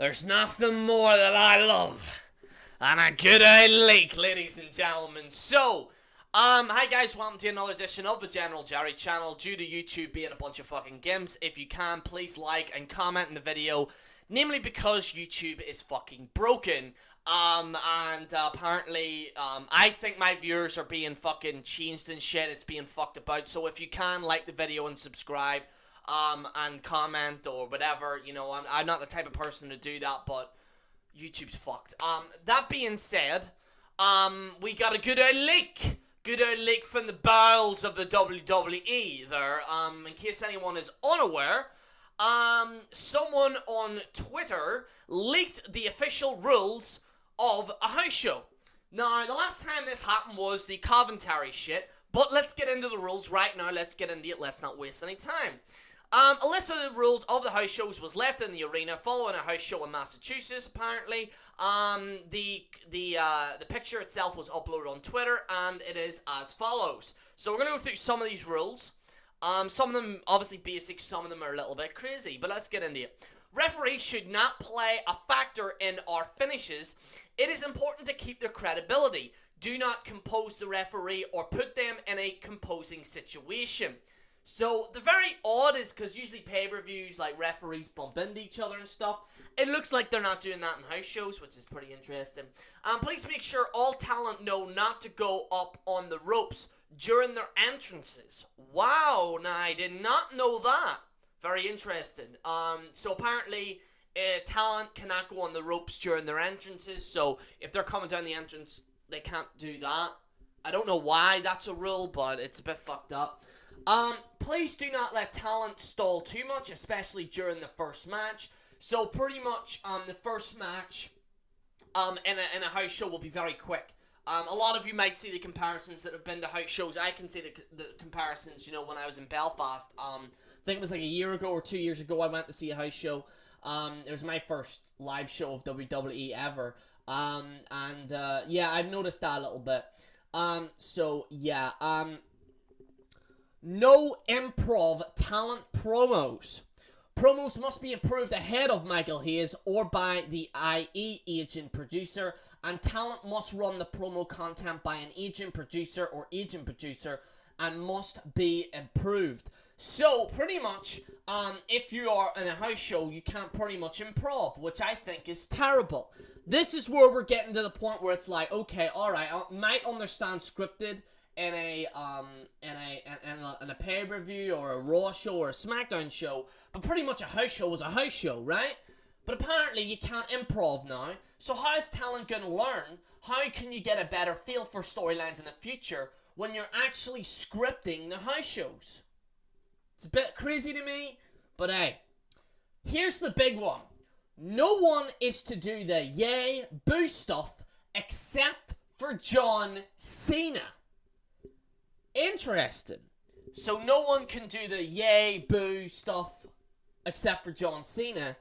There's nothing more that I love than a good old leak, ladies and gentlemen. So, hi guys, welcome to another edition of the General Jerry channel. Due to YouTube being a bunch of fucking gimps, if you can, please like and comment in the video. Namely because YouTube is fucking broken. Apparently, I think my viewers are being fucking changed and shit. It's being fucked about. So if you can, like the video and subscribe. And comment or whatever, you know, I'm not the type of person to do that, but YouTube's fucked. That being said, we got a good old leak from the bowels of the WWE there, in case anyone is unaware. Someone on Twitter leaked the official rules of a house show. Now, the last time this happened was the Coventry shit, but let's get into the rules right now. Let's get into it. Let's not waste any time. A list of the rules of the house shows was left in the arena following a house show in Massachusetts, apparently. The picture itself was uploaded on Twitter, and it is as follows. So we're going to go through some of these rules. Some of them obviously basic, some of them are a little bit crazy, but let's get into it. Referees should not play a factor in our finishes. It is important to keep their credibility. Do not compose the referee or put them in a composing situation. So, the very odd is because usually pay-per-views, like, referees bump into each other and stuff. It looks like they're not doing that in house shows, which is pretty interesting. Please make sure all talent know not to go up on the ropes during their entrances. Wow, now I did not know that. Very interesting. So apparently, talent cannot go on the ropes during their entrances, so if they're coming down the entrance, they can't do that. I don't know why that's a rule, but it's a bit fucked up. Please do not let talent stall too much, especially during the first match. So pretty much, the first match, in a house show will be very quick. A lot of you might see the comparisons that have been to house shows. I can see the comparisons, you know, when I was in Belfast. I think it was like a year ago or 2 years ago I went to see a house show. It was my first live show of WWE ever. Yeah, I've noticed that a little bit. No improv talent promos. Promos must be approved ahead of Michael Hayes or by the IE agent producer, and talent must run the promo content by an agent producer or agent producer and must be improved. So, pretty much, if you are in a house show, you can't pretty much improv, which I think is terrible. This is where we're getting to the point where it's like, okay, alright, I might understand scripted in a pay-per-view or a Raw show or a SmackDown show, but pretty much a house show is a house show, right? But apparently you can't improv now, so how is talent going to learn? How can you get a better feel for storylines in the future when you're actually scripting the house shows? It's a bit crazy to me, but hey, here's the big one. No one is to do the yay, boo stuff except for John Cena. Interesting. So no one can do the yay, boo stuff except for John Cena.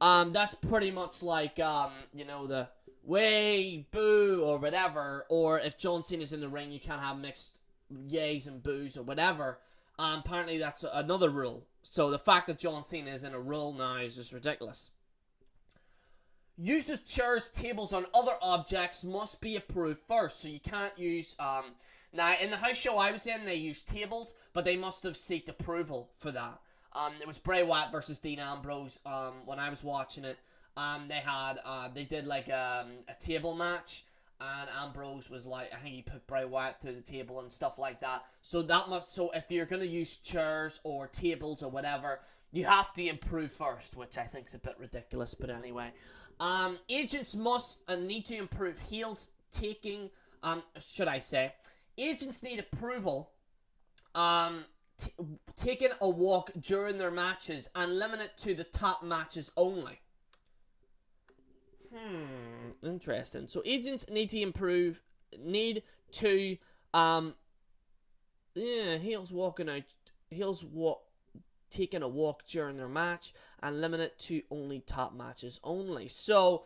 That's pretty much like, you know, the way, boo, or whatever. Or if John Cena's in the ring, you can't have mixed yays and boos or whatever. Apparently that's another rule. So the fact that John Cena is in a rule now is just ridiculous. Use of chairs, tables, and other objects must be approved first. So you can't use, now, in the house show I was in, they used tables, but they must have sought approval for that. It was Bray Wyatt versus Dean Ambrose, when I was watching it. They did like a table match, and Ambrose was like, I think he put Bray Wyatt through the table and stuff like that. So if you're gonna use chairs or tables or whatever, you have to improve first, which I think is a bit ridiculous, but anyway. Agents must need to improve heels taking, agents need approval, taking a walk during their matches and limit it to the top matches only. Interesting. So agents need to improve, taking a walk during their match and limit it to only top matches only. So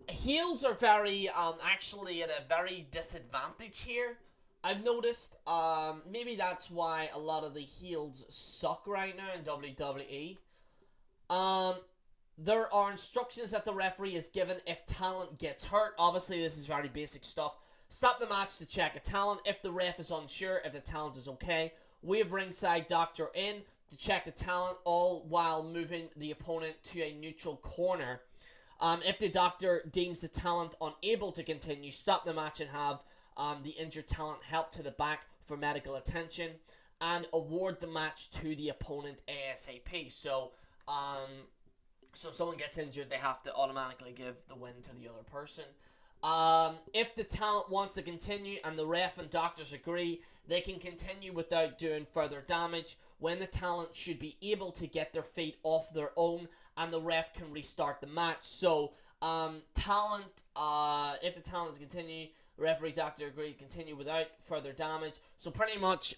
heels are very, actually at a very disadvantage here. I've noticed, maybe that's why a lot of the heels suck right now in WWE. there are instructions that the referee is given if talent gets hurt. Obviously, this is very basic stuff. Stop the match to check a talent. If the ref is unsure if the talent is okay, wave ringside doctor in to check the talent, all while moving the opponent to a neutral corner. If the doctor deems the talent unable to continue, stop the match and have the injured talent helped to the back for medical attention, and award the match to the opponent ASAP. So someone gets injured, they have to automatically give the win to the other person. If the talent wants to continue and the ref and doctors agree, they can continue without doing further damage, when the talent should be able to get their feet off their own and the ref can restart the match. So, talent, if the talent is continue, referee, doctor agree, continue without further damage. So pretty much,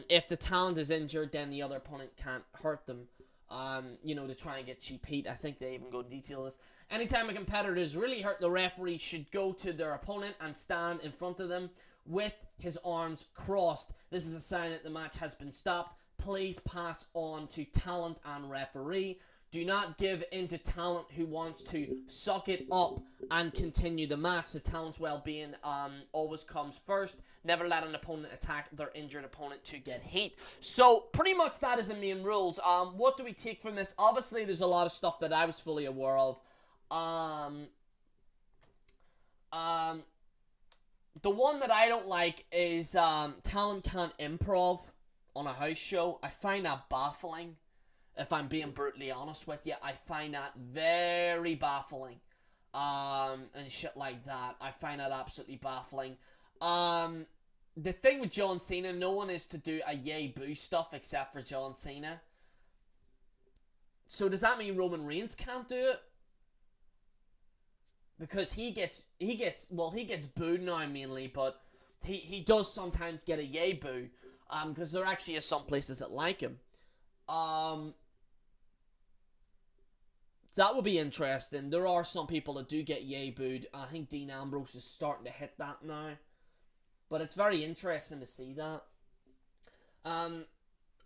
if the talent is injured, then the other opponent can't hurt them. To try and get cheap heat. I think they even go into detail this. Anytime a competitor is really hurt, the referee should go to their opponent and stand in front of them with his arms crossed. This is a sign that the match has been stopped. Please pass on to talent and referee. Do not give in to talent who wants to suck it up and continue the match. The talent's well-being always comes first. Never let an opponent attack their injured opponent to get heat. So, pretty much that is the main rules. What do we take from this? Obviously, there's a lot of stuff that I was fully aware of. The one that I don't like is talent can't improv on a house show. I find that baffling. If I'm being brutally honest with you, I find that very baffling. And shit like that. I find that absolutely baffling. The thing with John Cena, no one is to do a yay boo stuff except for John Cena. So does that mean Roman Reigns can't do it? Because he gets booed now mainly, but he does sometimes get a yay boo. Because there actually is some places that like him. That would be interesting. There are some people that do get yay booed. I think Dean Ambrose is starting to hit that now. But it's very interesting to see that.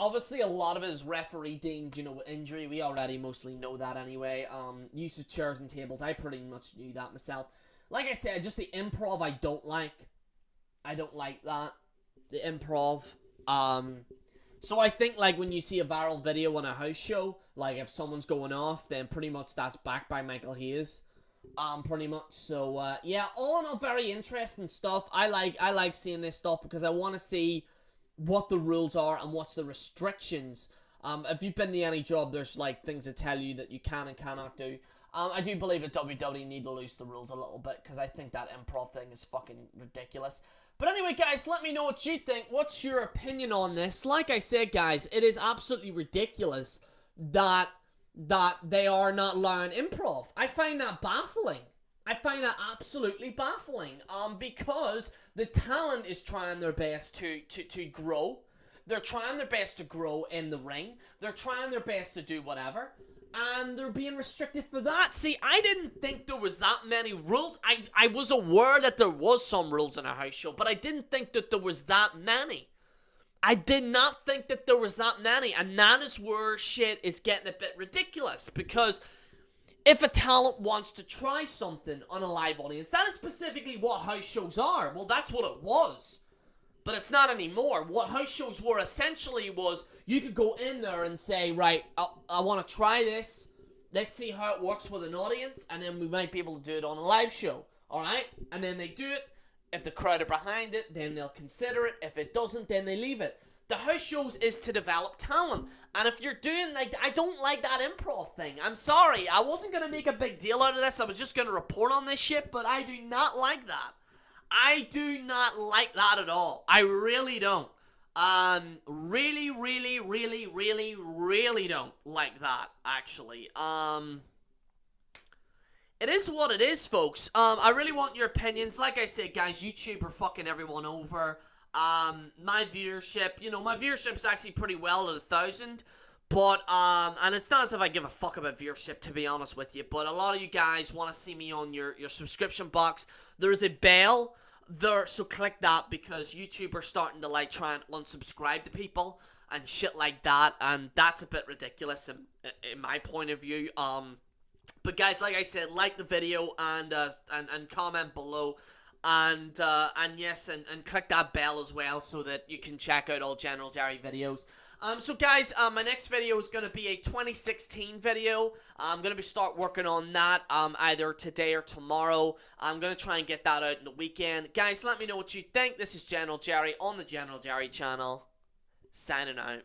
Obviously, a lot of it is referee deemed, with injury. We already mostly know that anyway. Use of chairs and tables. I pretty much knew that myself. Like I said, just the improv I don't like. I don't like that. The improv. So I think, when you see a viral video on a house show, if someone's going off, then pretty much that's backed by Michael Hayes. Pretty much. So, yeah, all in all, very interesting stuff. I like seeing this stuff because I want to see what the rules are and what's the restrictions. If you've been to any job, there's, things that tell you that you can and cannot do. I do believe that WWE need to loose the rules a little bit because I think that improv thing is fucking ridiculous. But anyway, guys, let me know what you think. What's your opinion on this? Like I said, guys, it is absolutely ridiculous that they are not allowing improv. I find that baffling. I find that absolutely baffling. Because the talent is trying their best to grow. They're trying their best to grow in the ring. They're trying their best to do whatever. And they're being restricted for that. See, I didn't think there was that many rules. I was aware that there was some rules in a house show, but I didn't think that there was that many. I did not think that there was that many. And that is where shit is getting a bit ridiculous. Because if a talent wants to try something on a live audience, that is specifically what house shows are. Well, that's what it was. But it's not anymore. What house shows were essentially was you could go in there and say, right, I want to try this. Let's see how it works with an audience. And then we might be able to do it on a live show. Alright? And then they do it. If the crowd are behind it, then they'll consider it. If it doesn't, then they leave it. The house shows is to develop talent. And if you're doing, I don't like that improv thing. I'm sorry. I wasn't going to make a big deal out of this. I was just going to report on this shit. But I do not like that. I do not like that at all. I really don't. Really don't like that, actually. It is what it is, folks. I really want your opinions. Like I said, guys, YouTube are fucking everyone over. My viewership, my viewership's actually pretty well at 1,000. But, and it's not as if I give a fuck about viewership, to be honest with you. But a lot of you guys want to see me on your subscription box. There's a bell there, so click that because YouTube are starting to, try and unsubscribe to people and shit like that. And that's a bit ridiculous in my point of view. But guys, like I said, like the video and comment below. And yes, and click that bell as well so that you can check out all General Jerry videos. So guys, my next video is going to be a 2016 video. I'm going to start working on that either today or tomorrow. I'm going to try and get that out in the weekend. Guys, let me know what you think. This is General Jerry on the General Jerry channel. Signing out.